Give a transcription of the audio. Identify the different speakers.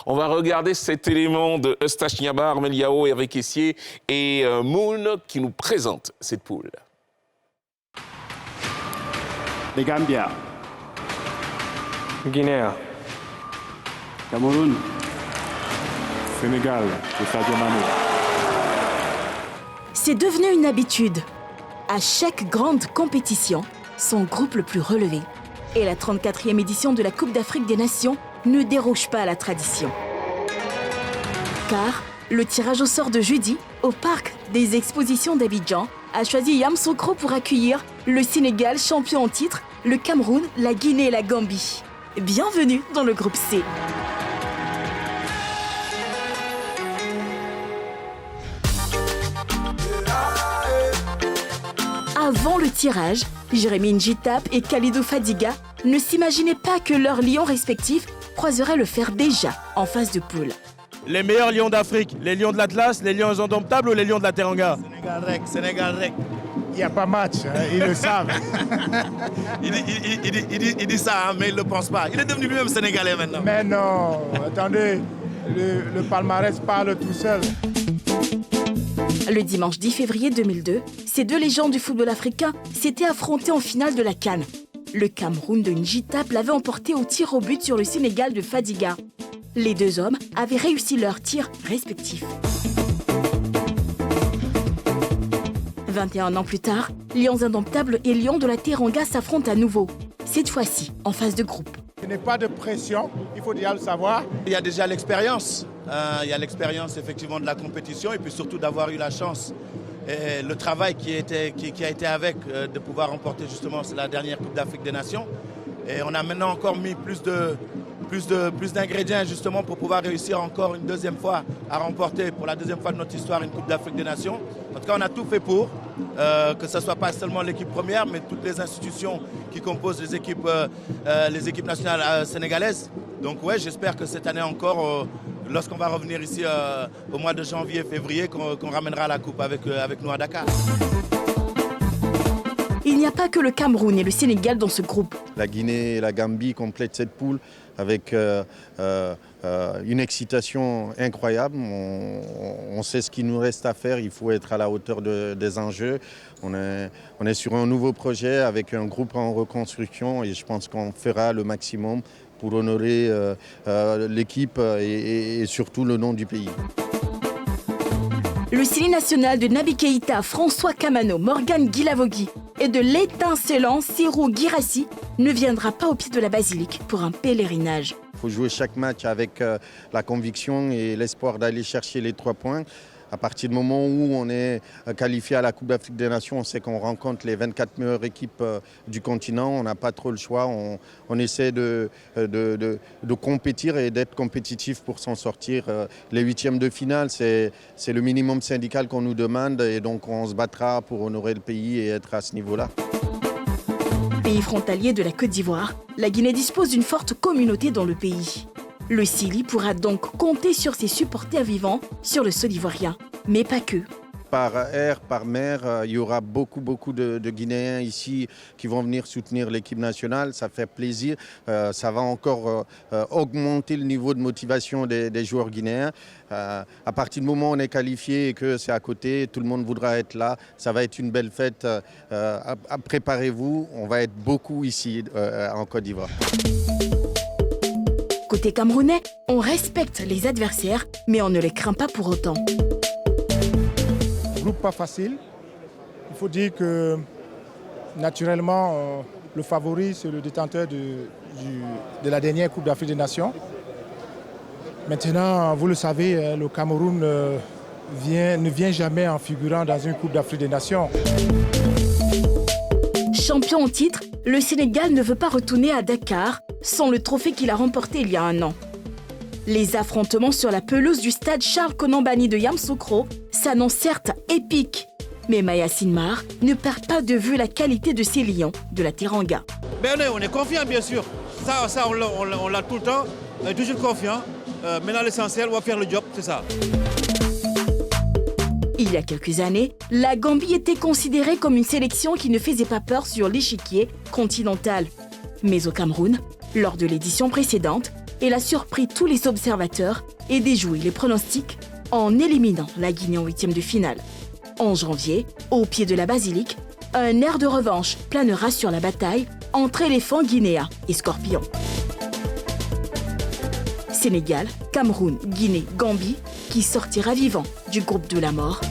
Speaker 1: On va regarder cet élément de Eustache Niabar, Meliao, Hervé Kessié et Moon qui nous présente cette poule.
Speaker 2: Le Gambia,
Speaker 3: Guinée,
Speaker 2: Cameroun,
Speaker 3: Sénégal, de Sadio Mané.
Speaker 4: C'est devenu une habitude. À chaque grande compétition, son groupe le plus relevé. Et la 34e édition de la Coupe d'Afrique des Nations ne déroge pas à la tradition. Car le tirage au sort de jeudi, au parc des expositions d'Abidjan, a choisi Yamoussoukro pour accueillir le Sénégal, champion en titre, le Cameroun, la Guinée et la Gambie. Bienvenue dans le groupe C. Avant le tirage, Jérémy Njitap et Khalidou Fadiga ne s'imaginaient pas que leurs lions respectifs croiseraient le fer déjà en phase de poule.
Speaker 5: Les meilleurs lions d'Afrique, les lions de l'Atlas, les lions indomptables ou les lions de la Teranga?
Speaker 6: Sénégal rec.
Speaker 7: Il n'y a pas match, hein, ils le savent.
Speaker 6: il dit ça, hein, mais il ne le pense pas. Il est devenu lui-même sénégalais maintenant.
Speaker 7: Mais non, attendez, le palmarès parle tout seul.
Speaker 4: Le dimanche 10 février 2002, ces deux légendes du football africain s'étaient affrontées en finale de la CAN. Le Cameroun de Njitap l'avait emporté au tir au but sur le Sénégal de Fadiga. Les deux hommes avaient réussi leurs tirs respectifs. 21 ans plus tard, Lions indomptables et Lions de la Teranga s'affrontent à nouveau. Cette fois-ci, en phase de groupe.
Speaker 7: Il n'y a pas de pression, il faut déjà le savoir.
Speaker 6: Il y a déjà l'expérience. Il y a l'expérience effectivement de la compétition et puis surtout d'avoir eu la chance et le travail qui a été avec de pouvoir remporter justement la dernière Coupe d'Afrique des Nations. Et on a maintenant encore mis plus d'ingrédients justement pour pouvoir réussir encore une deuxième fois à remporter pour la deuxième fois de notre histoire une Coupe d'Afrique des Nations. En tout cas, on a tout fait pour que ce ne soit pas seulement l'équipe première, mais toutes les institutions qui composent les équipes nationales sénégalaises. Donc ouais, j'espère que cette année encore, lorsqu'on va revenir ici au mois de janvier, février, qu'on ramènera la Coupe avec nous à Dakar.
Speaker 4: Il n'y a pas que le Cameroun et le Sénégal dans ce groupe.
Speaker 8: La Guinée et la Gambie complètent cette poule avec une excitation incroyable. On sait ce qu'il nous reste à faire, il faut être à la hauteur des enjeux. On est sur un nouveau projet avec un groupe en reconstruction et je pense qu'on fera le maximum pour honorer l'équipe et surtout le nom du pays.
Speaker 4: Le Sili national de Naby Keïta, François Kamano, Morgane Guilavogui et de l'étincelant Serhou Guirassy ne viendra pas au pied de la basilique pour un pèlerinage.
Speaker 8: Il faut jouer chaque match avec la conviction et l'espoir d'aller chercher les 3 points. À partir du moment où on est qualifié à la Coupe d'Afrique des Nations, on sait qu'on rencontre les 24 meilleures équipes du continent. On n'a pas trop le choix. On essaie de compétir et d'être compétitif pour s'en sortir. Les 8e de finale, c'est le minimum syndical qu'on nous demande et donc on se battra pour honorer le pays et être à ce niveau-là.
Speaker 4: Pays frontalier de la Côte d'Ivoire, la Guinée dispose d'une forte communauté dans le pays. Le Sili pourra donc compter sur ses supporters vivants sur le sol ivoirien, mais pas que.
Speaker 8: Par air, par mer, il y aura beaucoup de Guinéens ici qui vont venir soutenir l'équipe nationale. Ça fait plaisir. Ça va encore augmenter le niveau de motivation des joueurs guinéens. À partir du moment où on est qualifié et que c'est à côté, tout le monde voudra être là. Ça va être une belle fête. Préparez-vous, on va être beaucoup ici en Côte d'Ivoire.
Speaker 4: Côté camerounais, on respecte les adversaires, mais on ne les craint pas pour autant.
Speaker 7: Groupe pas facile. Il faut dire que naturellement, le favori, c'est le détenteur de la dernière Coupe d'Afrique des Nations. Maintenant, vous le savez, le Cameroun ne vient jamais en figurant dans une Coupe d'Afrique des Nations.
Speaker 4: Champion en titre, le Sénégal ne veut pas retourner à Dakar sans le trophée qu'il a remporté il y a un an. Les affrontements sur la pelouse du stade Charles-Konan-Banny de Yamoussoukro s'annoncent certes épiques. Mais Maya Sinmar ne perd pas de vue la qualité de ces lions de la Teranga.
Speaker 5: On est confiant bien sûr. Ça on l'a tout le temps. On est toujours confiant. Maintenant l'essentiel, on va faire le job, c'est ça.
Speaker 4: Il y a quelques années, la Gambie était considérée comme une sélection qui ne faisait pas peur sur l'échiquier continental. Mais au Cameroun, lors de l'édition précédente, il a surpris tous les observateurs et déjoui les pronostics en éliminant la Guinée en 8e de finale. En janvier, au pied de la basilique, un air de revanche planera sur la bataille entre éléphants guinéens et scorpions. Sénégal, Cameroun, Guinée, Gambie, qui sortira vivant du groupe de la mort.